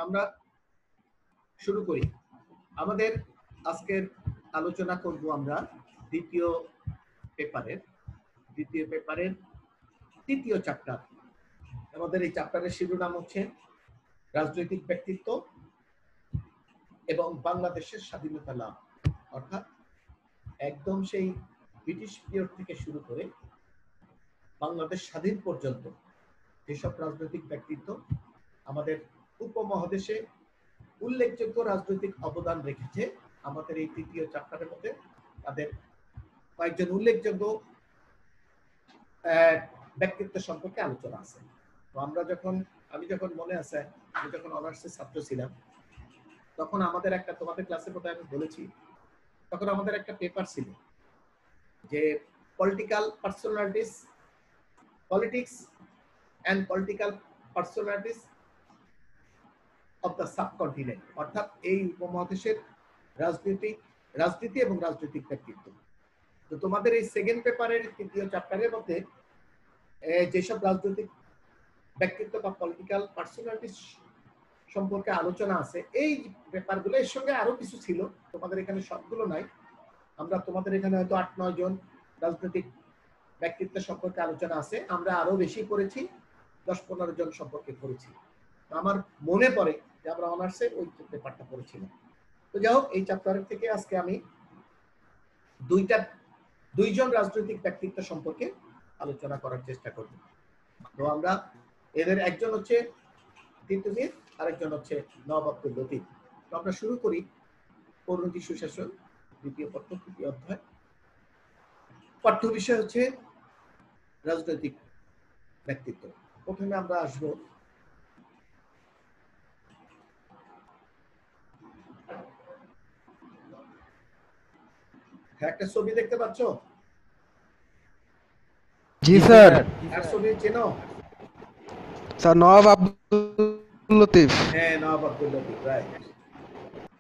আমরা শুরু করি। আমাদের আজকের আলোচনা করব আমরা দ্বিতীয় পেপারের তৃতীয় চ্যাপ্টার। আমাদের এই চ্যাপ্টারের শিরোনাম হচ্ছে রাজনৈতিক ব্যক্তিত্ব এবং বাংলাদেশের স্বাধীনতা লাভ, অর্থাৎ একদম সেই ব্রিটিশ পিরিয়ড থেকে শুরু করে বাংলাদেশ স্বাধীন পর্যন্ত যেসব রাজনৈতিক ব্যক্তিত্ব আমাদের উপমহাদেশে উল্লেখযোগ্য রাজনৈতিক অবদান রেখেছে, আমাদের এই তৃতীয় চ্যাপ্টারের মধ্যে তাদের কয়েকজন উল্লেখযোগ্য ব্যক্তিত্ব সম্পর্কে আলোচনা আছে। তো আমি যখন মনে আছে, আমি যখন অনার্সের ছাত্র ছিলাম, তখন আমাদের একটা, তোমাদের ক্লাসের মধ্যে আমি বলেছি, তখন আমাদের একটা পেপার ছিল যে politics and political personalities of the subcontinent, অর্থাৎ এই উপমহাদেশের রাজনীতি এবং রাজনৈতিক ব্যক্তিত্ব। তো তোমাদের এই সেকেন্ড পেপারের তৃতীয় চ্যাপ্টারের মধ্যে যেসব রাজনৈতিক ব্যক্তিত্ব বা পলিটিক্যাল পার্সোনালিটিস সম্পর্কে আলোচনা আছে, এই পেপারগুলো এর সঙ্গে আরো কিছু ছিল, তোমাদের এখানে সবগুলো নাই। আমরা তোমাদের এখানে হয়তো 8-9 জন রাজনৈতিক ব্যক্তিত্ব সম্পর্কে আলোচনা আছে, আমরা আরো বেশি করেছি, 10-15 জন সম্পর্কে করেছি। আমার মনে পড়ে যে আমরা অনার্সে ওই পেপারটা পড়েছিলাম। তো যাই হোক, এই চ্যাপ্টারের থেকে আজকে আমি দুইজন রাজনৈতিক ব্যক্তিত্ব সম্পর্কে আলোচনা করার চেষ্টা করব। তো আমরা এদের একজন হচ্ছে তীতুমীর, আরেকজন হচ্ছে নওয়াব আব্দুল লতিফ। তো আমরা শুরু করি পরিণতি সুশাসন দ্বিতীয় পত্র তৃতীয় অধ্যায়। পাঠ্য বিষয় হচ্ছে রাজনৈতিক ব্যক্তিত্ব। প্রথমে আমরা আসবো একটা ছবি দেখতে পাচ্ছ? জি স্যার। আর ছবি চেনো? স্যার নওয়াব আব্দুল লতিফ। হ্যাঁ, নওয়াব আব্দুল লতিফ, রাইট।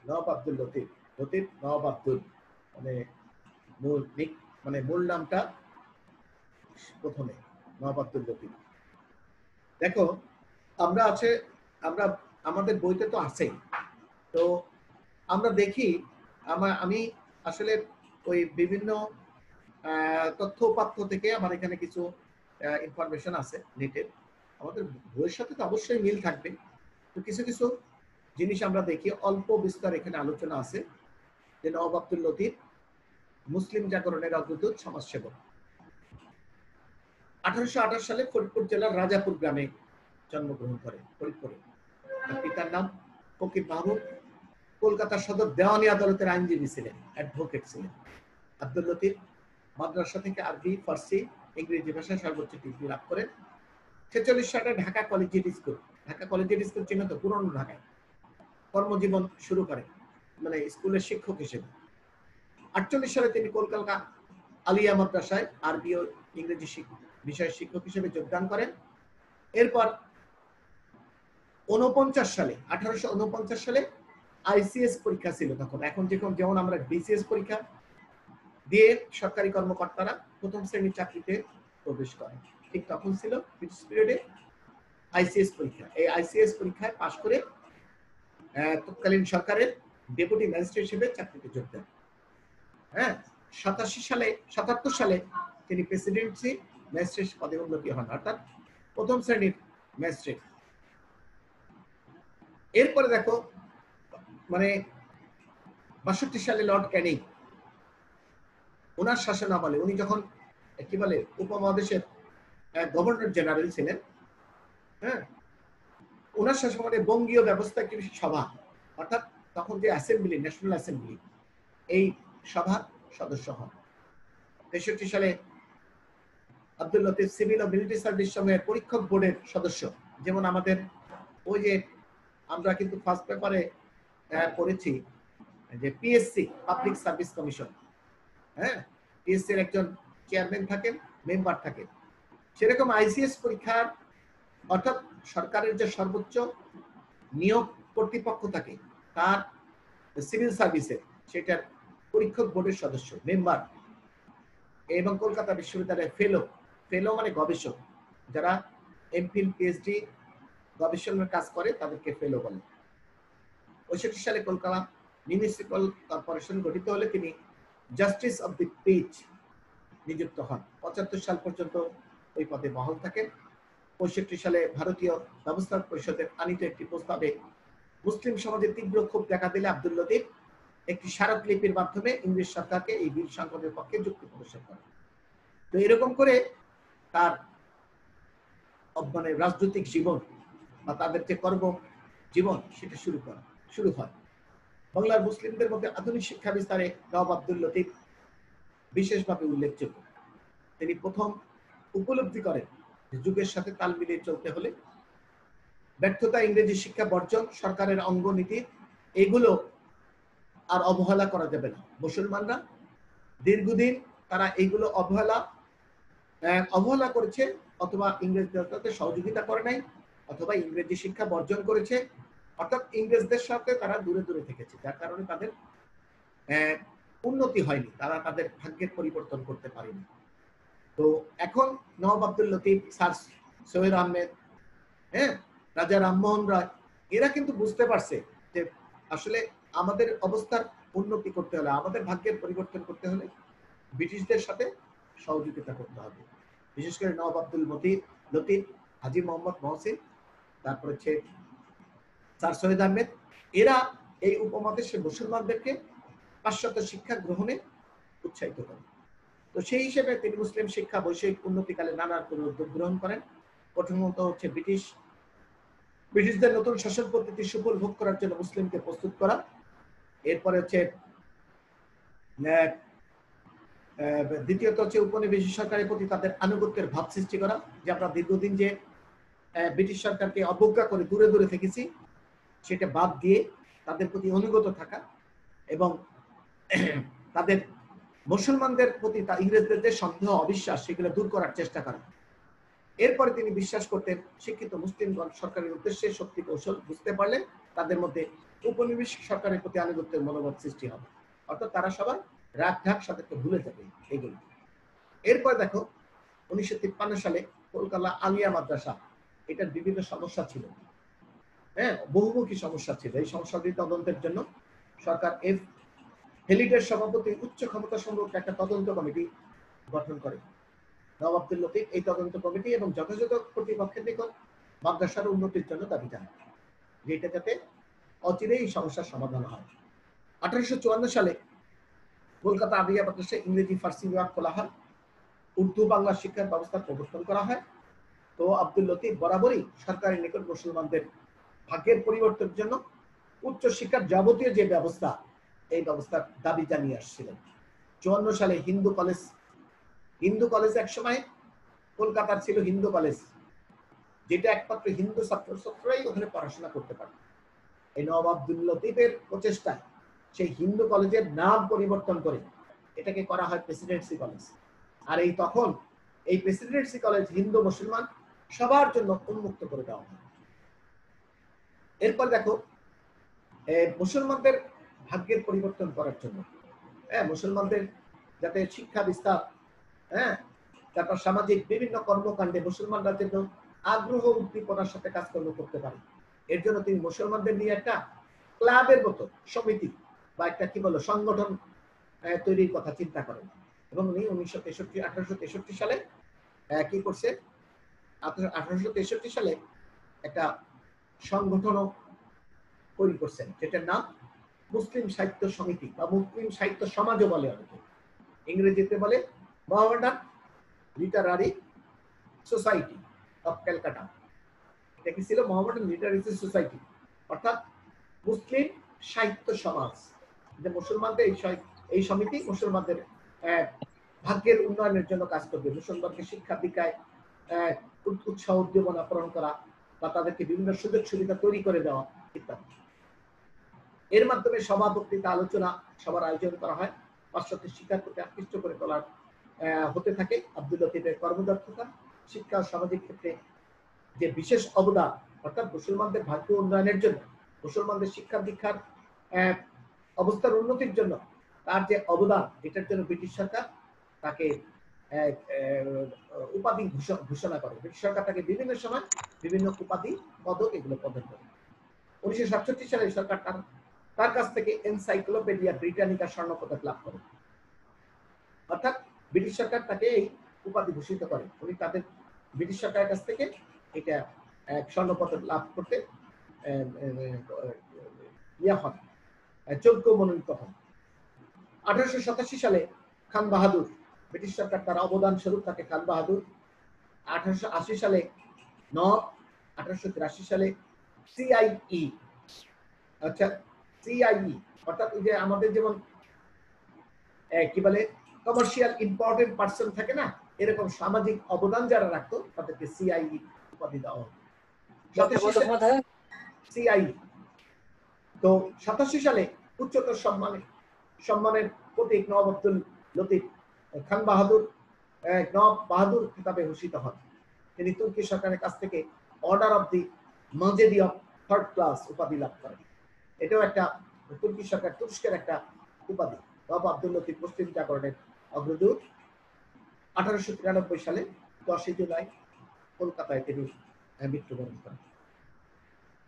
নওয়াব আব্দুল লতিফ, নওয়াব আব্দুল মানে মূল নামটা প্রথমে নওয়াব আব্দুল লতিফ। দেখো, আমরা আমাদের বইতে তো আছেই। তো আমরা দেখি, আমি আসলে ওই বিভিন্ন তথ্য উপাত্ত থেকে আমার এখানে কিছু ইনফরমেশন আছে নেটের। আমাদের বইয়ের সাথে তো অবশ্যই মিল থাকবে। তো কিছু কিছু জিনিস আমরা দেখি, অল্প বিস্তার এখানে আলোচনা আছে যে নওয়াব আব্দুল লতিফ মুসলিম জাগরণের অগ্রদূত, সমাজসেবক। 1828 সালে ফরিদপুর জেলার রাজাপুর গ্রামে জন্মগ্রহণ করেন। ফরিদপুরে তার পিতার নাম ফকির মাহবুব, কলকাতা সদর দেওয়ানি আদালতের আইনজীবী ছিলেন, অ্যাডভোকেট ছিলেন। আব্দুল লতিফ মাদ্রাসা থেকে আরবি, ফার্সি, ইংরেজি ভাষায় সর্বোচ্চ ডিগ্রি লাভ করেন। 46 সালে ঢাকা কলেজিয়েট স্কুল চিহ্ন তো, পুরনো ঢাকায় কর্মজীবন শুরু করেন, মানে স্কুলের শিক্ষক হিসেবে। 48 সালে তিনি কলকাতা আলিয়া মাদ্রাসায় আরবি ও ইংরেজি বিষয়ের শিক্ষক হিসেবে যোগদান করেন। এরপর 1849 সালে আইসিএস পরীক্ষা ছিল তখন, এখন যেমন আমরা বিসিএস পরীক্ষা দিয়ে সরকারি কর্মকর্তারা প্রথম শ্রেণীর চাকরিতে প্রবেশ করেন, ঠিক তখন ছিল ব্রিটিশ পিরিয়ডে আইসিএস পরীক্ষা। এই আইসিএস পরীক্ষায় পাশ করে তৎকালীন সরকারের ডেপুটি ম্যাজিস্ট্রেট হিসেবে চাকরিতে যোগ দেন। 77 সালে তিনি প্রেসিডেন্সি ম্যাজিস্ট্রেট পদে উন্নতি হন, অর্থাৎ প্রথম শ্রেণীর ম্যাজিস্ট্রেট। এরপরে দেখো, মানে 62 সালে লর্ড ক্যানিং, ওনার শাসন আমলে, উনি যখন কি বলে উপমহাদেশের গভর্নর জেনারেল ছিলেন, ওনার শাসনামলে বঙ্গীয় ব্যবস্থা একটি সভা, অর্থাৎ তখন যে অ্যাসেম্বলি, ন্যাশনাল অ্যাসেম্বলি, এই সভার সদস্য হন। 63 সালে আব্দুল লতিফ সিভিল ও মিলিটারি সার্ভিস সমূহের পরীক্ষক বোর্ডের সদস্য। যেমন আমাদের ওই যে আমরা কিন্তু ফার্স্ট পেপারে পড়েছি যে PSC, public service commission, PSC এর একজন চেয়ারম্যান থাকেন, মেম্বার থাকেন। সেরকম আইসিএস পরীক্ষার, অর্থাৎ সরকারের যে সর্বোচ্চ নিয়োগ কর্তৃপক্ষ থাকে, তার সিভিল সার্ভিসের সেটার পরীক্ষক বোর্ডের সদস্য, মেম্বার। এবং কলকাতা বিশ্ববিদ্যালয়ের ফেলো মানে গবেষক, যারা এমফিল পিএইচডি গবেষণার কাজ করে তাদেরকে ফেলো বলে। 65 সালে কলকাতা মিউনিসিপাল কর্পোরেশন গঠিত হলে তিনি জাস্টিস অব দি পিচ নিযুক্ত হন। 75 সাল পর্যন্ত ওই পদে বহাল থাকেন। 65 সালে ভারতীয় ব্যবস্থা পরিষদের আনিত একটি প্রস্তাবে মুসলিম সমাজে তীব্র ক্ষোভ দেখা দিলে আব্দুল লতিফ একটি স্মারকলিপির মাধ্যমে ইংরেজ সরকারকে এই বিল সংকলনের পক্ষে যুক্তি প্রদর্শন করেন। তো এরকম করে তার মানে রাজনৈতিক জীবন বা তাদের যে কর্ম জীবন সেটা শুরু হয়। বাংলার মুসলিমদের মধ্যে আধুনিক শিক্ষা বিস্তারে নওয়াব আব্দুল লতিফ বিশেষভাবে উল্লেখযোগ্য। তিনি প্রথম উপলব্ধি করেন যে যুগের সাথে তাল মিলিয়ে চলতে হলে ব্যর্থতা, ইংরেজি শিক্ষা বর্জন, সরকারের অঙ্গনীতি এগুলো আর অবহেলা করা যাবে না। মুসলমানরা দীর্ঘদিন তারা এইগুলো অবহেলা করেছে, অথবা ইংরেজদের সহযোগিতা করে নাই, অথবা ইংরেজি শিক্ষা বর্জন করেছে, অর্থাৎ ইংরেজদের সাথে তারা দূরে দূরে থেকেছে, যার কারণে তাদের উন্নতি হয়নি, তারা তাদের ভাগ্যের পরিবর্তন করতে পারেনি। তো এখন নওয়াব আব্দুল লতিফ, স্যার সৈয়দ আহমেদ, রাজা রামমোহন রায়, এরা কিন্তু বুঝতে পারছে যে আসলে আমাদের অবস্থার উন্নতি করতে হলে, আমাদের ভাগ্যের পরিবর্তন করতে হলে ব্রিটিশদের সাথে সহযোগিতা করতে হবে। বিশেষ করে নওয়াব আব্দুল লতিফ, হাজী মোহাম্মদ মহসিন, তারপর হচ্ছে স্যার সৈয়দ আহমেদ, এরা এই উপমহাদেশের মুসলমানদেরকে পাশ্চাত্য শিক্ষা গ্রহণে উৎসাহিত করেন। তো সেই হিসেবে তিনি মুসলিম শিক্ষা বৈষয়িক উন্নতিকালে নানা উদ্যোগ গ্রহণ করেন। প্রথমত হচ্ছে ব্রিটিশদের নতুন শাসন পদ্ধতি সুফল ভোগ করার জন্য মুসলিমকে প্রস্তুত করা। এরপরে হচ্ছে দ্বিতীয়ত হচ্ছে উপনিবেশিক সরকারের প্রতি তাদের আনুগত্যের ভাব সৃষ্টি করা, যে আমরা দীর্ঘদিন যে ব্রিটিশ সরকারকে অবজ্ঞা করে দূরে দূরে থেকেছি সেটা বাদ দিয়ে তাদের প্রতি অনুগত থাকা, এবং তাদের মুসলমানদের প্রতি ইংরেজদের যে সন্দেহ, অবিশ্বাস, সেগুলো দূর করার চেষ্টা করা। এরপরে তিনি বিশ্বাস করতেন শিক্ষিত মুসলিমগণ সরকারের উদ্দেশ্যে শক্তি কৌশল বুঝতে পারলে তাদের মধ্যে উপনিবেশিক সরকারের প্রতি আনুগত্যের মনোভাব সৃষ্টি হবে, অর্থাৎ তারা সবার রাগ ঢাক সাথে ভুলে যাবে এগুলো। এরপর দেখো 1953 সালে কলকাতা আলিয়া মাদ্রাসা, এটার বিভিন্ন সমস্যা ছিল, বহুমুখী সমস্যা ছিল। এই সমস্যাগুলি তদন্তের জন্য সরকার হেলিডের সভাপতি উচ্চ ক্ষমতা সম্পর্কে একটা তদন্ত কমিটি গঠন করে। নওয়াব আব্দুল লতিফ এই তদন্ত কমিটি এবং যথাযথ কর্তৃপক্ষের নিকট মাদ্রাসার উন্নতির জন্য দাবি জানান, যেটা যাতে অচিরেই এই সমস্যার সমাধান হয়। 1854 সালে কলকাতা আলিয়া মাদ্রাসায় ইংরেজি ফার্সি বিভাগ খোলা হয়, উর্দু বাংলা শিক্ষার ব্যবস্থা প্রবর্তন করা হয়। তো আব্দুল লতিফ বরাবরই সরকারের নিকট মুসলমানদের ভাগ্যের পরিবর্তনের জন্য উচ্চ শিক্ষার যাবতীয় যে ব্যবস্থা, এই ব্যবস্থার দাবি জানিয়ে আসছিলেন। 54 সালে হিন্দু কলেজ একসময় কলকাতার ছিল হিন্দু কলেজ, যেটা একমাত্র হিন্দু ছাত্রছাত্রীরাই ওখানে পড়াশোনা করতে পারে। এই নওয়াব আব্দুল লতিফের প্রচেষ্টায় সেই হিন্দু কলেজের নাম পরিবর্তন করে এটাকে করা হয় প্রেসিডেন্সি কলেজ। আর তখন এই প্রেসিডেন্সি কলেজ হিন্দু মুসলমান সবার জন্য উন্মুক্ত করে দেওয়া হয়। এরপর দেখো মুসলমানদের ভাগ্যের পরিবর্তন করার জন্য, মুসলমানদের যাতে শিক্ষা বিস্তার, তারপর সামাজিক বিভিন্ন কর্মকাণ্ডে মুসলমানরা যেন আগ্রহ উদ্দীপনার সাথে কাজকর্ম করতে পারে, এর জন্য তিনি মুসলমানদের নিয়ে একটা ক্লাবের মতো সমিতি বা একটা সংগঠন তৈরির কথা চিন্তা করেন। এবং উনি 1863 সালে কি করছে, 1863 সালে একটা সংগঠনও তৈরি করছেন, যেটার নাম মুসলিম সাহিত্য সমিতি বা মুসলিম সাহিত্য সমাজও বলে, অনেকে ইংরেজিতে বলে Mohammedan Literary society of Calcutta. এটা কি ছিল? মোহামেডান লিটারারি সোসাইটি, অর্থাৎ মুসলিম সাহিত্য সমাজ। যে মুসলমানদের এই সমিতি মুসলমানদের ভাগ্যের উন্নয়নের জন্য কাজ করবে, মুসলমানকে শিক্ষা দীক্ষায় উৎসাহ উদ্দীপনা প্রদান করা বা তাদেরকে বিভিন্ন সুযোগ সুবিধা তৈরি করে দেওয়া ইত্যাদি। এর মাধ্যমে সভা, বক্তৃতা, আলোচনা সবার আয়োজন করা হয়। পাশ্চাত্য শিক্ষার প্রতি আকৃষ্ট করে তোলার হতে থাকে। আব্দুল লতিফের কর্মদক্ষতা, শিক্ষা ও সামাজিক ক্ষেত্রে যে বিশেষ অবদান, অর্থাৎ মুসলমানদের ভাগ্য উন্নয়নের জন্য, মুসলমানদের শিক্ষা দীক্ষার অবস্থার উন্নতির জন্য তার যে অবদান, এটার জন্য ব্রিটিশ সরকার তাকে উপাধি ঘোষণা করে। ব্রিটিশ সরকার তাকে বিভিন্ন সময় বিভিন্ন উপাধি, পদক এগুলো প্রদান করে। 1967 সালে সরকার তার তার কাছ থেকে এনসাইক্লোপিডিয়া ব্রিটানিকা স্বর্ণপদক লাভ করেন। অর্থাৎ ব্রিটিশ সরকার তাকে এই উপাধি ভূষিত করে। উনি তাদের ব্রিটিশ সরকারের কাছ থেকে এটা স্বর্ণপদক লাভ করতে হন, যোগ্য মনোনীত হন। 1887 সালে খান বাহাদুর, ব্রিটিশ সরকার তার অবদান স্বরূপ তাকে খান বাহাদুর, 1880 সালে নব, 1883 সালে সিআইই, আচ্ছা সিআইই অর্থাৎ এই যে আমাদের যেমন কি বলে কমার্শিয়াল ইম্পর্টেন্ট পার্সন থাকে না, এরকম সামাজিক অবদান যারা রাখতো তাদেরকে সিআইই উপাধি দেওয়া হতো। সিআই। তো 87 সালে উচ্চতর সম্মানের প্রতীক নওয়াব আব্দুল লতিফ খান বাহাদুর নওয়াব বাহাদুর খেতাবে ভূষিত হন। তিনি তুর্কি সরকারের কাছ থেকে অর্ডার অফ দি মাজেদি অফ থার্ড ক্লাস উপাধি লাভ করেন। এটাও একটা তুর্কি সরকার, তুরস্কের একটা উপাধি। নওয়াব আব্দুল লতিফ মুসলিম জাগরণের অগ্রদূত। 1893 সালে 10 জুলাই কলকাতায় তিনি মৃত্যুবরণ করেন।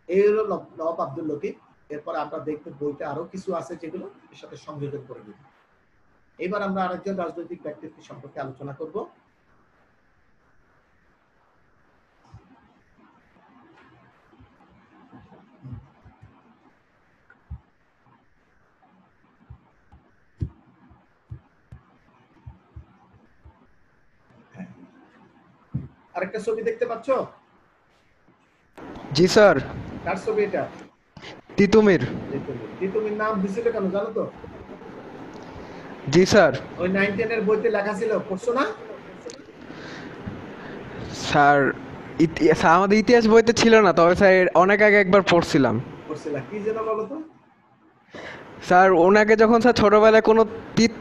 এই হলো নওয়াব আব্দুল লতিফ। এরপর আমরা দেখব বইটা আরো কিছু আছে যেগুলো এর সাথে সংযোজন করে দিব। এবার আমরা আরেকজন রাজনৈতিক ব্যক্তিত্ব সম্পর্কে আলোচনা করব। আরেকটা ছবি দেখতে পাচ্ছ? জি স্যার। কার ছবি এটা? তিতুমির। তিতুমির নাম দিছিল কেন জানো তো? জি স্যার। ওই 9-10 এর বইতে লেখা ছিল, পড়ছো না? স্যার আমাদের ইতিহাস বইতে ছিল না, তবে স্যার অনেক আগে একবার পড়ছিলাম। পড়ছিলা কি যেন বলো তো? স্যার ওনাকে যখন স্যার ছোটবেলায় কোনো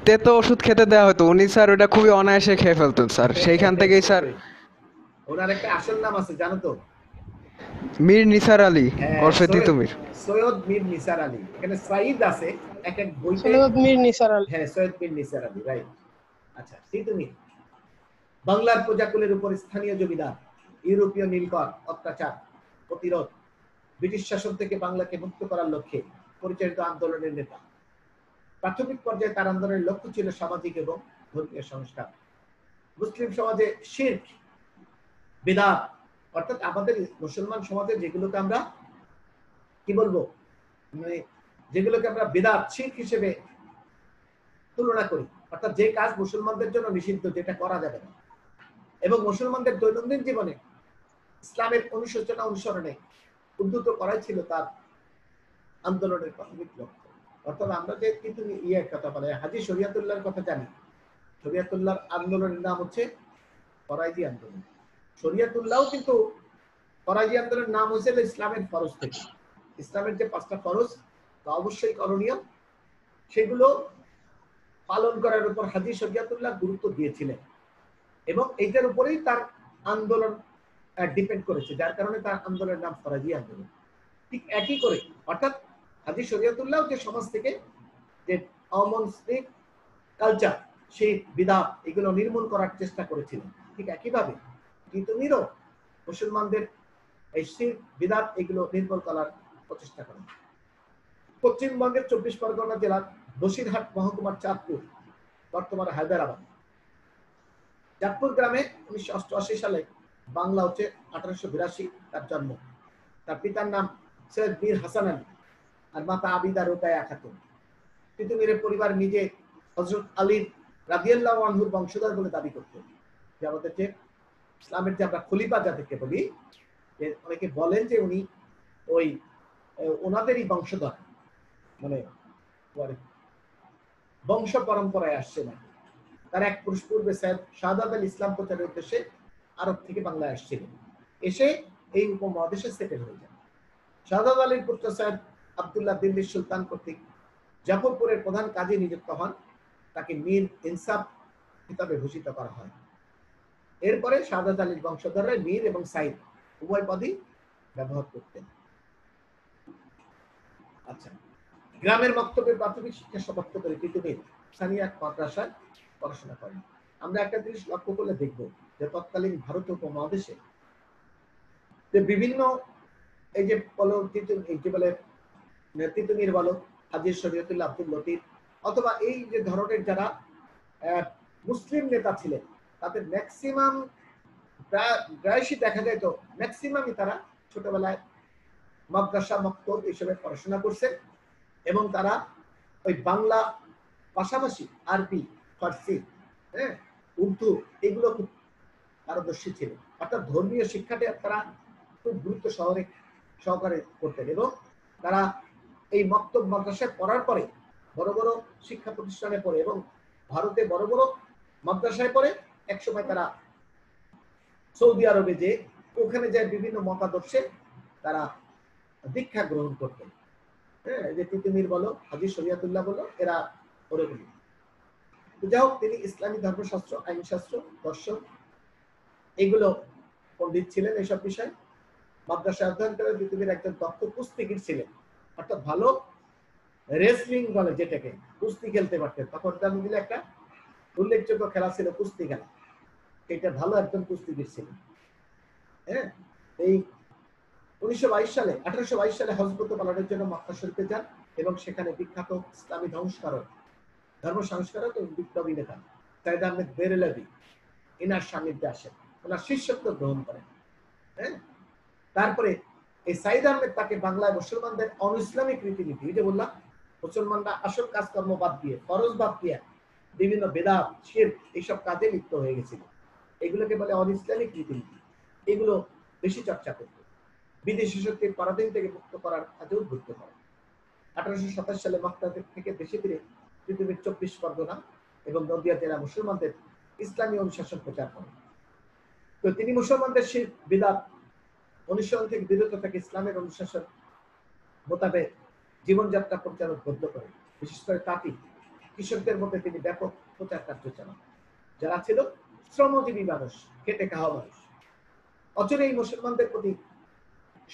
তেতো ওষুধ খেতে দেওয়া হতো, উনি স্যার ওটা খুবই অনায়াসে খেয়ে ফেলতেন স্যার। সেইখান থেকেই স্যার। ওনার একটা আসল নাম আছে জানো তো? মীর নিসার আলী ওরফে তিতুমির। সৈয়দ মীর নিসার আলী। এখানে সাইদ আছে এক এক বইতে। সৈয়দ মীর নিসার আলী। হ্যাঁ, সৈয়দ মীর নিসার আলী, রাইট। আচ্ছা, তিতুমির বাংলার প্রজাকুলের উপর স্থানীয় জমিদার, ইউরোপীয় নীলকর অত্যাচার প্রতিরোধ, ব্রিটিশ শাসন থেকে বাংলাকে মুক্ত করার লক্ষ্যে পরিচালিত আন্দোলনের নেতা। প্রাথমিক পর্যায়ে তার আন্দোলনের লক্ষ্য ছিল সামাজিক এবং ধর্মীয় সংস্কার। মুসলিম সমাজে শিরক, বিদআত, অর্থাৎ আমাদের মুসলমান সমাজে যেগুলোকে আমরা কি বলবো, মানে যেগুলোকে আমরা বিদআত, শিরক হিসেবে তুলনা করি, অর্থাৎ যে কাজ মুসলমানদের জন্য নিষিদ্ধ, যেটা করা যাবে না, এবং মুসলমানদের দৈনন্দিন জীবনে ইসলামের অনুশোচনা অনুসরণে উদ্বুদ্ধ করাই ছিল তার আন্দোলনের প্রাথমিক লক্ষ্য। অর্থাৎ আমরা যে কিন্তু কথা বলে হাজী শরিয়াতুল্লাহর কথা জানি, শরিয়াতুল্লাহর আন্দোলনের নাম হচ্ছে ফরাইজি আন্দোলন। শরিয়াতুল্লাহও কিন্তু ফরাইজি আন্দোলনের নাম হয়েছিল ইসলামের ফরজ থেকে। ইসলামের যে 5টা ফরজ তা অবশ্যই করণীয়, সেগুলো পালন করার উপর হাজী শরিয়াতুল্লাহ গুরুত্ব দিয়েছিলেন, এবং এইটার উপরেই তার আন্দোলন ডিপেন্ড করেছে, যার কারণে তার আন্দোলনের নাম ফরাজি আন্দোলন। ঠিক একই করে অর্থাৎ হাজী শরিয়াতুল্লাহ যে সমাজ থেকে যে অমুসলিম কালচার, সেই বিদআত, এগুলো নির্মূল করার চেষ্টা করেছিলেন, ঠিক একইভাবে তিতুমিরও মুসলমানদের এই শিরক, বিদআত এগুলো নির্মূল করার প্রচেষ্টা করেন। পশ্চিমবঙ্গের 24 পরগনা জেলার বসিরহাট মহকুমার চাঁদপুর, বর্তমানে হায়দ্রাবাদ, চাঁদপুর গ্রামে 1988 সালে, বাংলা হচ্ছে 1882 তার জন্ম। তার পিতার নাম সৈয়দ মীর হাসান আলী আর মাতা আবিদা রোকায়া খাতুন। তিতুমিরের পরিবার নিজে হযরত আলী রাদিয়াল্লাহু আনহুর বংশধর বলে দাবি করত। যে আমাদের যে ইসলামের যে আমরা খলিফা যাদেরকে বলি, যে অনেকে বলেন যে উনি ওই ওনাদেরই বংশধর, মানে বংশ পরম্পরায় আসছে না। তার এক পুরুষ পূর্বে সৈয়দ শাহাদাত আল ইসলাম প্রচারের উদ্দেশ্যে আরব থেকে বাংলায় আসছিলেন, এসে এই উপমহাদেশে সেটেল হয়ে যান। শাহাদাত আলীর পুত্র সৈয়দ আব্দুল্লাহ দিল্লির সুলতান কর্তৃক জাফরপুরের প্রধান কাজী নিযুক্ত হন, তাকে মীর ইনসাফ খেতাবে ভূষিত করা হয়। এরপরে শাহাদাত আলীর বংশধররা মীর এবং সাইদ উভয় পদই ব্যবহার করতেন। আচ্ছা, গ্রামের মক্তবে প্রাথমিক শিক্ষা সমাপ্ত করে তিতুমির সানিয়া মাদ্রাসায় পড়াশোনা করেন। আমরা একটা জিনিস লক্ষ্য করলে দেখব যে তৎকালীন ভারত উপমহাদেশে যে বিভিন্ন এই যে বলো তিতুমির বলো, হাজী শরীয়তুল্লাহ আব্দুল লতিফ, অথবা এই যে ধরনের যারা মুসলিম নেতা ছিলেন, তাদের ম্যাক্সিমাম প্রায়শই দেখা যায় তো ম্যাক্সিমামই তারা ছোটবেলায় মাদ্রাসা মক্তব হিসেবে পড়াশোনা করছে, এবং তারা ওই বাংলা পাশাপাশি আরবি, ফার্সি, হ্যাঁ, উর্দু এগুলো খুব পারদর্শী ছিল। অর্থাৎ ধর্মীয় শিক্ষাটা তারা খুব গুরুত্ব সহকারে করতেন, এবং তারা এই মক্তব মাদ্রাসায় পড়ার পরে বড় বড় শিক্ষা প্রতিষ্ঠানে পড়ে এবং ভারতে বড় বড় মাদ্রাসায় পড়ে একসময় তারা সৌদি আরবে যে ওখানে যায় বিভিন্ন মতাদর্শে তারা দীক্ষা গ্রহণ করতেন। হ্যাঁ, যে তিতুমির বলো, হাজী শরিয়াতুল্লাহ বলো, এরা ওরকমই। যাই হোক, তিনি ইসলামী ধর্মশাস্ত্র, আইনশাস্ত্র, দর্শন এগুলো পণ্ডিত ছিলেন এইসব বিষয়। মাদ্রাসা অধ্যয়ন করে পৃথিবীর একজন দক্ষ কুস্তিগির ছিলেন, অর্থাৎ ভালো রেসলিং বলে যেটাকে, কুস্তি খেলতে পারতেন। তখন তার মধ্যে একটা উল্লেখযোগ্য খেলা ছিল কুস্তি খেলা, এটা ভালো একজন কুস্তিগির ছিলেন। হ্যাঁ, এই 1822 সালে হজরত পালনের জন্য মক্কা শরীফে যান এবং সেখানে বিখ্যাত ইসলামী ধর্ম সংস্কারক এবং বিপ্লবী নেতা সাইদ আহমেদ বেরেলভি এনার সান্নিধ্যে আসেন, ওনার শিষ্যত্ব গ্রহণ করেন। হ্যাঁ, তারপরে এই সাইদ আহমেদ তাকে বাংলায় মুসলমানদের অন ইসলামিক রীতিনীতি, যে বললাম মুসলমানরা আসল কাজকর্ম বাদ দিয়ে, ফরজ বাদ দিয়ে বিভিন্ন বেদাত, শিরক এইসব কাজে লিপ্ত হয়ে গেছিল, এগুলোকে বলে অন ইসলামিক রীতিনীতি, এগুলো বেশি চর্চা করত। বিদেশি শক্তির পরাধীন থেকে মুক্ত করার কাজে উদ্বুদ্ধ করেন। 1827 সালে মক্কা থেকে দেশে ফিরে পৃথিবীর 24 পরগনা এবং নদিয়া জেলা মুসলমানদের ইসলামী অনুশাসন প্রচার করেন। তো তিনি মুসলমানদের শিরক, বিদআত, অনুসরণ থেকে বিরত থেকে ইসলামের অনুশাসন মোতাবেক জীবনযাত্রা পরিচালনা উদ্বুদ্ধ করেন। বিশেষ করে তাঁতি কৃষকদের মধ্যে তিনি ব্যাপক প্রচার কার্য চালান, যারা ছিল শ্রমজীবী মানুষ, খেটে খাওয়া মানুষ। অচরে এই মুসলমানদের প্রতি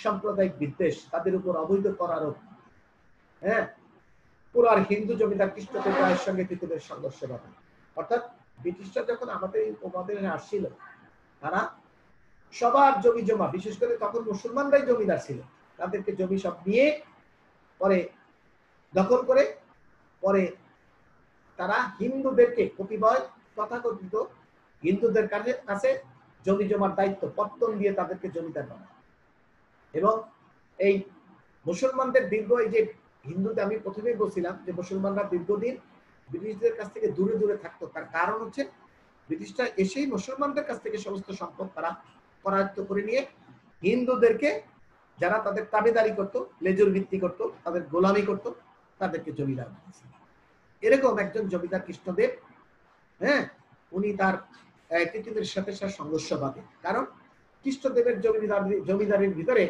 সাম্প্রদায়িক বিদ্বেষ, তাদের উপর অবৈধ কর আরোপ, হ্যাঁ, পুরার হিন্দু জমিদার কৃষ্ণদেবরায়ের সঙ্গে তিতুমিরের সংঘর্ষ ঘটে। অর্থাৎ ব্রিটিশরা যখন আমাদের এই উপমহাদেশে আসছিল, তারা সবার জমি জমা, বিশেষ করে তখন মুসলমানরাই জমিদার ছিল, তাদেরকে জমি সব নিয়ে পরে দখল করে পরে তারা হিন্দুদেরকে কতিপয় তথাকথিত হিন্দুদের কাছে জমি জমার দায়িত্ব পত্তন দিয়ে তাদেরকে জমিদার বানায়। এবং এই মুসলমানদের দীর্ঘ, এই যে হিন্দুতে আমি প্রথমেই বলছিলাম যে মুসলমানরা দীর্ঘদিন ব্রিটিশদের কাছ থেকে দূরে দূরে থাকতো, তার কারণ হচ্ছে ব্রিটিশরা এসেই মুসলমানদের কাছ থেকে সমস্ত সম্পদ তারা করায়ত্ত করে নিয়ে হিন্দুদেরকে, যারা তাদের তাবেদারি করতো, লেজুর ভিত্তি করতো, তাদের গোলামি করতো, তাদেরকে জমিদার বানিয়েছে। এরকম একজন জমিদার কৃষ্ণদেব, হ্যাঁ, উনি তার তিতুমিরের সাথে সংঘর্ষ বাঁধে। কারণ কৃষ্ণদেবের জমিদারির ভিতরে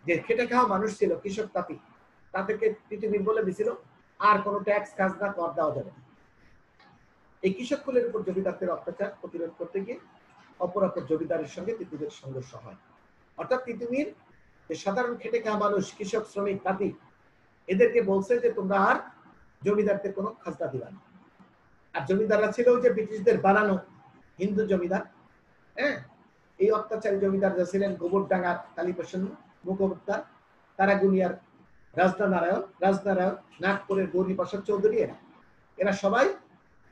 যে খেটে খাওয়া মানুষ ছিল, কৃষক তাঁতি, তাদেরকে তিতুমির বলে দিছিল আর কোনো ট্যাক্স খাজনা কর দেওয়া যাবে না। এই কৃষক কুলের উপর জমিদারদের অত্যাচার প্রতিরোধ করতে গিয়ে অপরাপর জমিদারের সঙ্গে তিতুমিরের সংঘর্ষ হয়। অর্থাৎ তিতুমির যে সাধারণ খেটে খাওয়া মানুষ, কৃষক, শ্রমিক, তাঁতি, এদেরকে বলছে যে তোমরা আর জমিদারদের কোনো খাজনা দিবা না। আর জমিদাররা ছিল যে ব্রিটিশদের বানানো হিন্দু জমিদার। হ্যাঁ, এই অত্যাচারী জমিদার যা ছিলেন গোবরডাঙ্গার কালীপ্রসন্ন মুখোপাধ্যায়, তারাগুনিয়ার রাজনারায়ণ, নাগপুরের গৌরীপ্রসাদ চৌধুরী, এরা সবাই,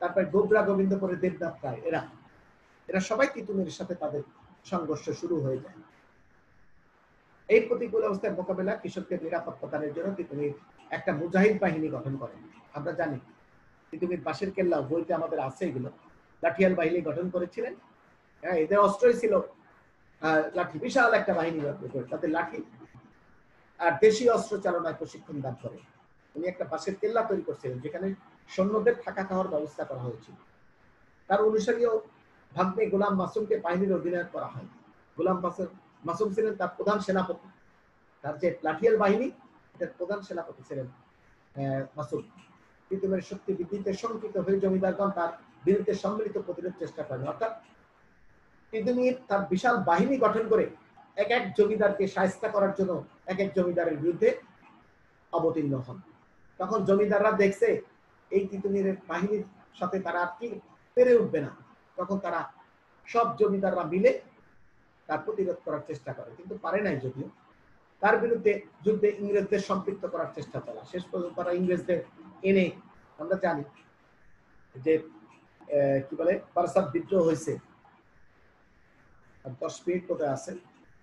তারপরে গোবরা গোবিন্দপুরের দেবনাথ রায়, এরা সবাই তিতুমিরের সাথে তাদের সংঘর্ষ শুরু হয়ে যায়। এই প্রতিকূল অবস্থার মোকাবেলা কৃষকদের নিরাপত্তা দানের জন্য তিতুমির একটা মুজাহিদ বাহিনী গঠন করেন। আমরা জানি তিতুমির বাঁশের কেল্লা বইতে আমাদের আছে, এগুলো লাঠিয়াল বাহিনী গঠন করেছিলেন। হ্যাঁ, এদের অস্ত্রই ছিল লাঠি, বিশাল একটা বাহিনী, তাদের লাঠি আর দেশীয় অস্ত্র চালনায় প্রশিক্ষণ দান করে। উনি একটা বাঁশের কেল্লা তৈরি করছিলেন, যেখানে সৈন্যদের থাকা খাওয়ার ব্যবস্থা করা হয়েছিল। তার অনুসারীও ভাগ্নে গোলাম মাসুমকে বাহিনীর অধিনায়ক করা হয়। গোলাম মাসুম ছিলেন তার প্রধান সেনাপতি, তার যে লাঠিয়াল বাহিনী, এটার প্রধান সেনাপতি ছিলেন মাসুম। তিতুমিরের শক্তি বৃদ্ধিতে শঙ্কিত হয়ে জমিদারগণ তার বিরুদ্ধে সম্মিলিত প্রতিরোধ চেষ্টা করেন। অর্থাৎ তিতুমির তার বিশাল বাহিনী গঠন করে এক এক জমিদারকে শায়েস্তা করার জন্য এক এক জমিদারের বিরুদ্ধে অবতীর্ণ হন। তখন জমিদাররা দেখছে এই তিতুমিরের বাহিনীর সাথে তারা আর কি পেরে উঠবে না, তখন তারা সব জমিদাররা মিলে তার প্রতিরোধ করার চেষ্টা করে, কিন্তু পারে নাই যদিও। তার বিরুদ্ধে যুদ্ধে ইংরেজদের সম্পৃক্ত করার চেষ্টা চালা। শেষ পর্যন্ত তারা ইংরেজদের এনে, আমরা জানি যে কি বলে বারাসাত বিদ্রোহ হয়েছে। 10 মিনিট কোথায় আছে,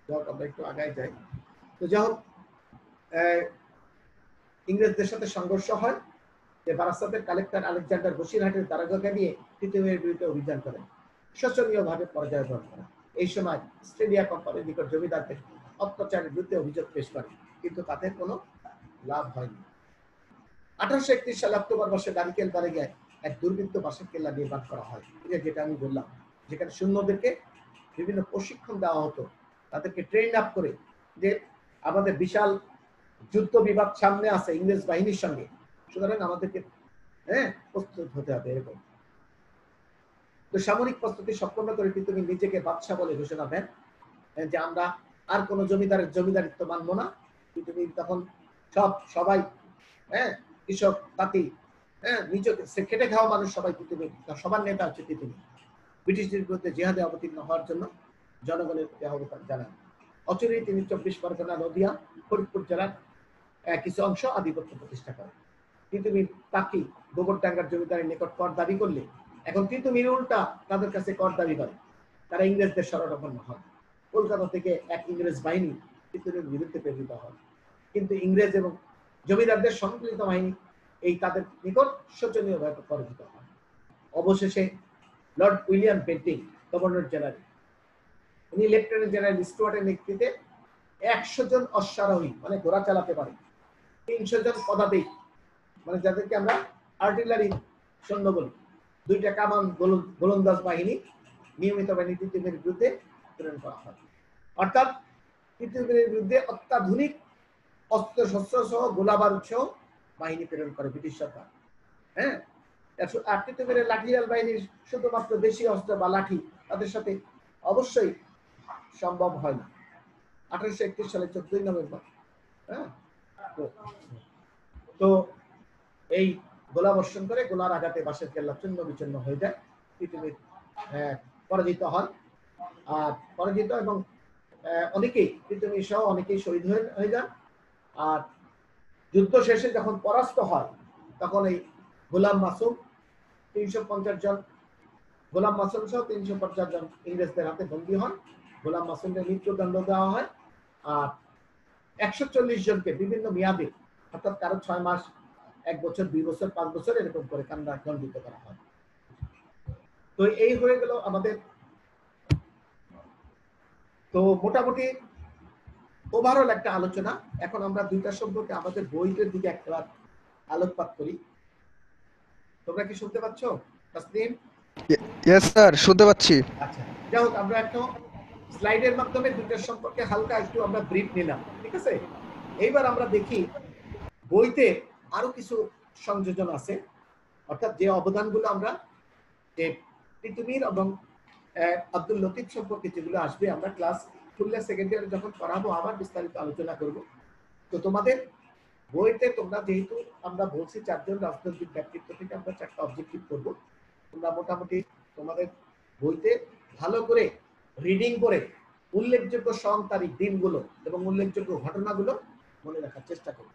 যাই আমরা একটু আগায় যাই। তো যাই হোক, ইংরেজদের সাথে সংঘর্ষ হয়, যে বারাসাতের কালেক্টর আলেকজান্ডার বসিরহাটের দারোগাকে নিয়ে তৃতীয়ের বিরুদ্ধে অভিযান করেন, শোচনীয়ভাবে পরাজয় বরণ করেন। এই সময় অস্ট্রেলিয়া কোম্পানির নিকট জমিদারদের অত্যাচারের বিরুদ্ধে অভিযোগ পেশ করে, কিন্তু তাদের কোনো লাভ হয়নি। 1831 সালে অক্টোবর মাসে নারিকেল বাড়িয়ে এক দুর্বৃত্ত বাসের কেল্লা নির্মাণ করা হয়, যেটা আমি বললাম, যেখানে সৈন্যদেরকে বিভিন্ন প্রশিক্ষণ দেওয়া হতো, তাদেরকে ট্রেন আপ করে যে আমাদের বিশাল যুদ্ধ বিবাদ সামনে আছে ইংরেজ বাহিনীর সঙ্গে, সুতরাং আমাদেরকে প্রস্তুত হতে হবে এরকম। তো সামরিক প্রস্তুতি সম্পন্ন করে তিনি নিজেকে বাদশাহ বলে ঘোষণা দেন, যে আমরা আর কোনো জমিদারিত্ব মানব না। তিনি তখন সবাই কৃষক তাঁতি নিজেকে খেটে খাওয়া মানুষ সবাই পৃথিবী, সবার নেতা হচ্ছে পৃথিবী। ব্রিটিশদের বিরুদ্ধে জিহাদে অবতীর্ণ হওয়ার জন্য জনগণের প্রতি আহ্বান জানান। অচিরেই তিনি 24 পরগনা, নদিয়া, ফরিদপুর জেলার কিছু অংশ আধিপত্য প্রতিষ্ঠা করেন। তিতুমির তাকি গোবরডাঙ্গার জমিদারের নিকট কর দাবি করলে এখন তিতুমির উল্টা তাদের কাছে কর দাবি করে। তারা ইংরেজদের শরণাপন্ন হয়। কলকাতা থেকে এক ইংরেজ বাহিনী তিতুমির বিরুদ্ধে প্রেরিত হয়, কিন্তু ইংরেজ এবং জমিদারদের সম্মিলিত বাহিনী এই তাদের নিকট শোচনীয়ভাবে পরাজিত হয়। অবশেষে Lord William Bentinck, governor general, উনি লেফটেন্যান্ট জেনারেল স্টুয়ার্টের নেতৃত্বে 100 জন অশ্বারোহী, মানে ঘোড়া চালাতে পারে, 300 জন পদাতিক, মানে যাদেরকে আমরা আর্টিলারি সৈন্য বলি, 2টা কামান গোলন্দাজ বাহিনী নিয়মিত বাহিনী তিতুমিরের বিরুদ্ধে প্রেরণ করা হয়। অর্থাৎ তিতুমিরের বিরুদ্ধে অত্যাধুনিক অস্ত্র শস্ত্র সহ গোলাবারুদ সহ বাহিনী প্রেরণ করে ব্রিটিশ সরকার। আর তিতুমিরের লাঠিয়াল বাহিনীর শুধুমাত্র দেশীয় অস্ত্র বা লাঠি তাদের সাথে অবশ্যই সম্ভব হয় না। 1831 সালে 14 নভেম্বর তো এই গোলা বর্ষণ করে, গোলার আঘাতে বাঁশের কেল্লা চূর্ণ বিচূর্ণ হয়ে যায়। তিতুমির পরাজিত হন, আর পরাজিত এবং অনেকেই তিতুমির সহ অনেকেই শহীদ হয়ে যান। আর যুদ্ধ শেষে যখন পরাস্ত হয়, তখন এই গোলাম মাসুম 350 জন, গোলাম মাসুম সহ 350 জন ইংরেজদের হাতে বন্দী হন। গোলাম মাসুমকে মৃত্যুদণ্ড দেওয়া হয়, আর 140 জনকে বিভিন্ন মেয়াদে, অর্থাৎ কারো 6 মাস, 1 বছর, 2 বছর, 5 বছর এরকম করে কারাগারে দণ্ডিত করা হয়। তো এই হয়ে গেল আমাদের। তো মোটামুটি ওভারঅল একটা আলোচনা। এখন আমরা দুইটা সম্পর্কে আমাদের বইয়ের দিকে একবার আলোকপাত করি। তোমরা কি শুনতে পাচ্ছ তাসলিম? ইয়েস স্যার, শুনতে পাচ্ছি। আচ্ছা, যাই হোক, আমরা একটু স্লাইডের মাধ্যমে দুইটার সম্পর্কে হালকা একটু আমরা ব্রিফ নিলাম, ঠিক আছে? এইবার আমরা দেখি বইতে আরো কিছু সংযোজন আছে, অর্থাৎ যে অবদানগুলো আমরা তিতুমির এবং আব্দুল লতিফ সম্পর্কে যেগুলো আসবে, আমরা ক্লাস ফুল্লা সেকেন্ড ইয়ারে যখন পড়াবো আবার বিস্তারিত আলোচনা করব। তো তোমাদের বইতে তোমরা যেহেতু আমরা বলছি 4 জন রাজনৈতিক ব্যক্তিত্ব থেকে আমরা 4টা অবজেক্টিভ করব, তোমরা মোটামুটি তোমাদের বইতে ভালো করে রিডিং করে উল্লেখযোগ্য সন, তারিখ, দিনগুলো এবং উল্লেখযোগ্য ঘটনাগুলো মনে রাখার চেষ্টা করব।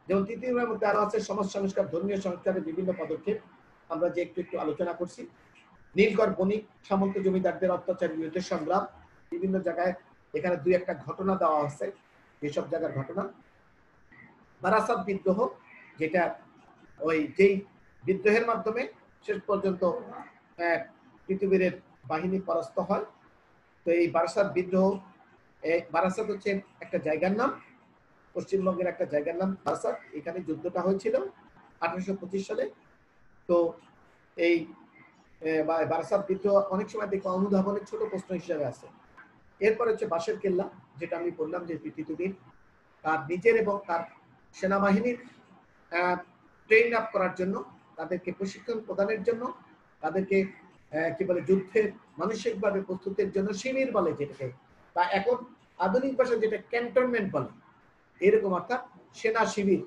যেমন তৃতীয়ের মধ্যে আরো আছে সমাজ সংস্কার, ধর্মীয় সংস্কারের বিভিন্ন পদক্ষেপ, আমরা যে একটু আলোচনা করছি। নীলগড় বণিক সামন্ত জমিদারদের অত্যাচারের বিরুদ্ধে সংগ্রাম, বিভিন্ন জায়গায় এখানে 2-1টা ঘটনা দেওয়া আছে, যেসব জায়গার ঘটনা। বারাসাত বিদ্রোহ, যেটা ওই যেই বিদ্রোহের মাধ্যমে শেষ পর্যন্ত তিতুমিরের বাহিনী পরাস্ত হয়। তো এই বারাসাত বিদ্রোহ, বারাসাত হচ্ছে একটা জায়গার নাম, পশ্চিমবঙ্গের একটা জায়গার নাম বারাসাত। এখানে যুদ্ধটা হয়েছিল 1825 সালে। তো এই বারাসাত বিদ্রোহ অনেক সময় দেখো অনুধাবনের ছোট প্রশ্ন হিসেবে আছে। এরপর হচ্ছে বাঁশের কেল্লা, যেটা আমি বললাম যে তিতুমির তার নিজের এবং তার সেনাবাহিনীর ট্রেন আপ করার জন্য, তাদেরকে প্রশিক্ষণ প্রদানের জন্য, তাদেরকে কি বলে যুদ্ধের মানসিকভাবে প্রস্তুতের জন্য শিবির বলে যেটাকে, বা এখন আধুনিক ভাষায় যেটা ক্যান্টনমেন্ট বলে, এরকম অর্থাৎ সেনা শিবির,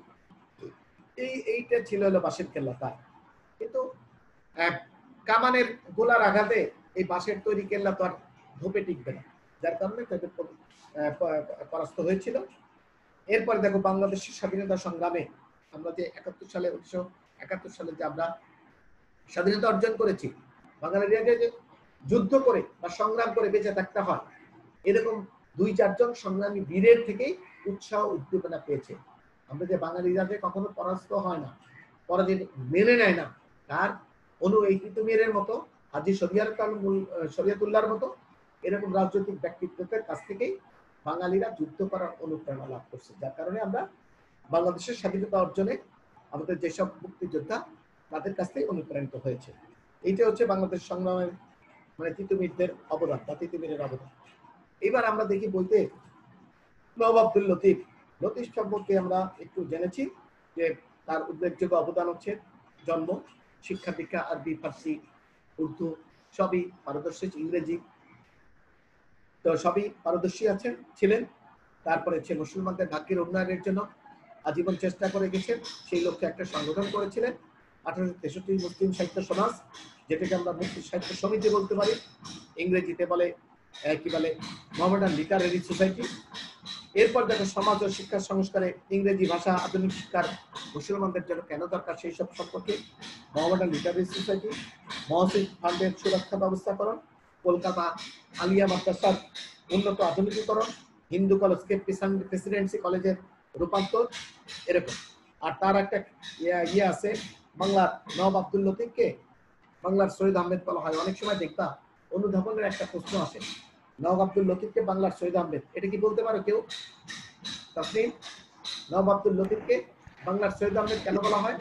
এইটা ছিল হলো বাঁশের কেল্লা। তার কিন্তু কামানের গোলার আঘাতে এই বাঁশের তৈরি কেল্লা তো আর ধোপে টিকবে না, যার কারণে তাদের পরাস্ত হয়েছিল। এরপর দেখো বাংলাদেশের স্বাধীনতা সংগ্রামে আমরা যে 1971 সালে যে আমরা স্বাধীনতা অর্জন করেছি, বাঙালিরা যে যুদ্ধ করে বা সংগ্রাম করে বেঁচে থাকতে হয়, এরকম 2-4 জন সংগ্রামী বীরের থেকেই উৎসাহ উদ্দীপনা পেয়েছে। আমরা যে বাঙালিরা যে কখনো পরাস্ত হয় না, পরাজয় মেনে নেয় না, তার এই তিতুমিরের মতো, হাজী শরিয়তুল্লাহর মতো এরকম রাজনৈতিক ব্যক্তিত্বের কাছ থেকেই বাঙালিরা যুদ্ধ করার অনুপ্রেরণা লাভ করছে। যার কারণে আমরা বাংলাদেশের স্বাধীনতা অর্জনে আমাদের যেসব মুক্তিযোদ্ধা তাদের কাছ থেকে অনুপ্রাণিত হয়েছে। এইটা হচ্ছে বাংলাদেশ সংগ্রামের মানে তিতুমিরদের অবদান বা তিতুমিরের অবদান। এবার আমরা দেখি বলতে নওয়াব আব্দুল লতিফ। লতিফ সম্পর্কে আমরা একটু জেনেছি যে তার উল্লেখযোগ্য অবদান হচ্ছে জন্ম, শিক্ষা দীক্ষা, আরবি, ফার্সি, উর্দু সবই পারদর্শী, ইংরেজি তো সবই পারদর্শী ছিলেন। তারপরে হচ্ছে মুসলমানদের ভাগ্যের উন্নয়নের জন্য আজীবন চেষ্টা করে গেছেন। সেই লক্ষ্যে একটা সংগঠন করেছিলেন 1863 মুসলিম সাহিত্য সমাজ, যেটাকে আমরা মুসলিম সাহিত্য সমিতি বলতে পারি, ইংরেজিতে বলে কি বলে মোহামেডান লিটারেরি সোসাইটি। এরপর দেখো সমাজ ও শিক্ষা সংস্কারে ইংরেজি ভাষা আধুনিক শিক্ষার মুসলমানদের জন্য কেন দরকার সেই সব সম্পর্কে মোহামেডান লিটারেরি সোসাইটি, মহসিন ফান্ডের সুরক্ষা ব্যবস্থাকরণ, কলকাতা আলিয়া মাদ্রাসার উন্নত আধুনিকীকরণ, হিন্দু কলেজকে প্রেসিডেন্সি কলেজের রূপান্তর, এরকম। আর তার একটা ইয়ে আছে, বাংলার নওয়াব আব্দুল লতিফকে বাংলার শহীদ আহমেদ বলা হয়। অনেক সময় দেখবা অনুধাবনের একটা প্রশ্ন আসে, নওয়াব আব্দুল লতিফকে বাংলার শহীদ আহমেদ, এটা কি বলতে পারো কেউ? তাসলিম, নওয়াব আব্দুল লতিফকে বাংলার শহীদ আহমেদ কেন বলা হয়?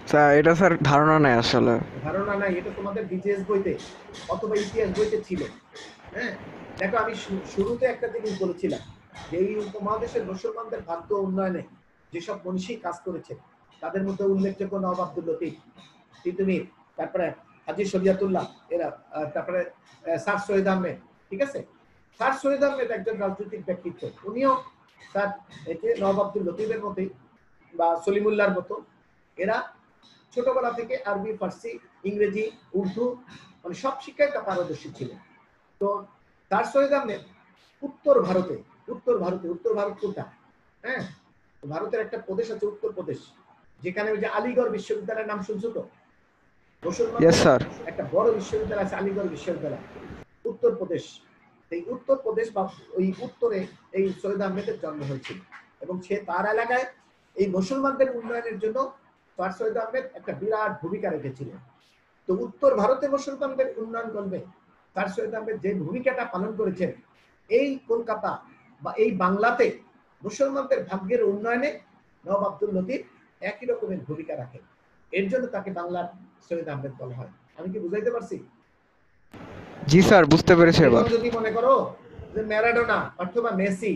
স্যার এটা স্যার ধারণা নাই আসলে। ধারণা নাই? এটা তোমাদের বিজেএস বইতে অথবা ইতিহাস বইতে ছিল। হ্যাঁ, দেখো আমি শুরুতে একটা জিনিস বলেছিলাম যে এই উপমহাদেশের মুসলমানদের ভাগ্য উন্নয়নে যেসব মনীষী কাজ করেছে তাদের মধ্যে উল্লেখযোগ্য নওয়াব আব্দুল লতিফ, তিতুমির, তারপরে হাজী শরিয়তুল্লাহ, এরা, তারপরে স্যার শহীদ আহমেদ। ঠিক আছে, স্যার শহীদ আহমেদ একজন রাজনৈতিক ব্যক্তিত্ব, উনিও স্যার এতে নওয়াব আব্দুল লতিফের মতোই বা সলিমুল্লাহর মতো এরা ছোটবেলা থেকে আরবি, ফার্সি, ইংরেজি, উর্দু মানে সব শিক্ষায় তা পারদর্শী ছিলেন। তো স্যার শহীদ আহমেদ উত্তর ভারত কোনটা? হ্যাঁ, ভারতের একটা প্রদেশ আছে উত্তরপ্রদেশ, যেখানে ওই যে আলিগড় বিশ্ববিদ্যালয়ের নাম শুনছো তো? মুসলমানদের একটা বড় বিশ্ববিদ্যালয় আছে আলিগড় বিশ্ববিদ্যালয়, উত্তরপ্রদেশ। এই উত্তরপ্রদেশ বা ওই উত্তরে এই শহীদ আহমেদের জন্ম হয়েছিল এবং সে তার এলাকায় এই মুসলমানদের উন্নয়নের জন্য স্যার শহীদ আহমেদ একটা বিরাট ভূমিকা রেখেছিলেন। তো উত্তর ভারতে মুসলমানদের উন্নয়ন করবে স্যার শহীদ আহমেদ যে ভূমিকাটা পালন করেছেন, এই কলকাতা বা এই বাংলাতে মুসলমানদের ভাগ্যের উন্নয়নে নওয়াব আব্দুল লতিফ একই রকমের ভূমিকা রাখেন। এর জন্য তাকে বাংলার শহীদ আহমেদ বলা হয়। আমি কি বুঝাইতে পারছি? জি স্যার, বুঝতে পেরেছি। এবার যদি মনে করো যে ম্যারাডোনা অথবা মেসি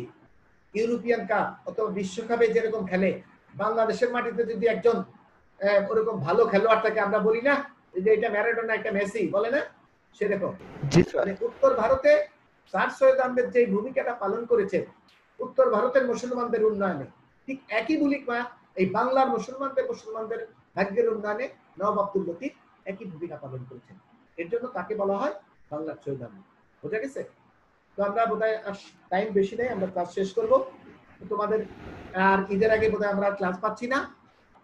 ইউরোপিয়ান কাপ অথবা বিশ্বকাপে যেরকম খেলে, বাংলাদেশের মাটিতে যদি একজন ওরকম ভালো খেলোয়াড় থাকে, আমরা বলি না যে এটা ম্যারাডোনা, একটা মেসি, বলে না? সেরকম মানে উত্তর ভারতে স্যার সৈয়দ আহমেদ যে ভূমিকাটা পালন করেছে উত্তর ভারতের মুসলমানদের উন্নয়নে, ঠিক একই ভূমিকা এই বাংলার মুসলমানদের ভাগ্যের উন্নয়নে নওয়াব আব্দুল লতিফ একই ভূমিকা পালন করেছেন। এর জন্য তাকে বলা হয় বাংলার শহীদ আহমেদ। বোঝা গেছে? তো আমরা বোধহয় টাইম বেশি নেই, আমরা ক্লাস শেষ করব। তোমাদের আর ঈদের আগে বোধহয় আমরা ক্লাস পাচ্ছি না।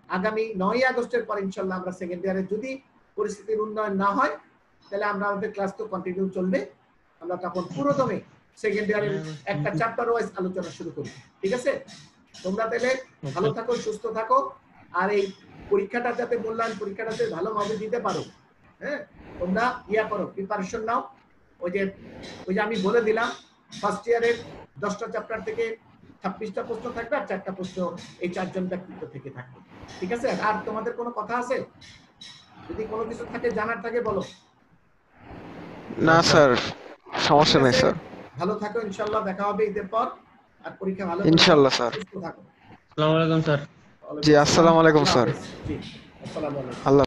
আগামী 9 আগস্টের পর ইনশাল্লাহ আমরা সেকেন্ড ইয়ারে, যদি পরিস্থিতির উন্নয়ন না হয় তাহলে আমরা আমাদের ক্লাস তো কন্টিনিউ চলবে। আমরা তখন পুরোদমে সেকেন্ড ইয়ারের একটা চ্যাপ্টার ওয়াইজ আলোচনা শুরু করি। ঠিক আছে? তোমরা তাহলে ভালো থাকো, সুস্থ থাকো, আর এই পরীক্ষাটা যাতে মূল্যায়ন পরীক্ষাটাতে ভালোভাবে দিতে পারো। হ্যাঁ, তোমরা ইয়া করো, প্রিপারেশন নাও। ওই যে আমি বলে দিলাম ফার্স্ট ইয়ারের 10টা চ্যাপ্টার থেকে 26টা প্রশ্ন থাকবে আর 4টা প্রশ্ন এই 4 জন ব্যক্তিত্ব থেকে থাকবে। ঠিক আছে? আর তোমাদের কোনো কথা আছে? যদি কোনো কিছু থাকে জানার থাকে বলো। না স্যার, সমস্যা নেই স্যার। ভালো থাকো, ইনশাআল্লাহ দেখা হবে ঈদের পর। আর পরীক্ষা ভালো ইনশাআল্লাহ স্যার। সুস্থ থাকো। আসসালামু আলাইকুম স্যার। জি আসসালামু আলাইকুম স্যার। জি আসসালামু আলাইকুম। আল্লাহ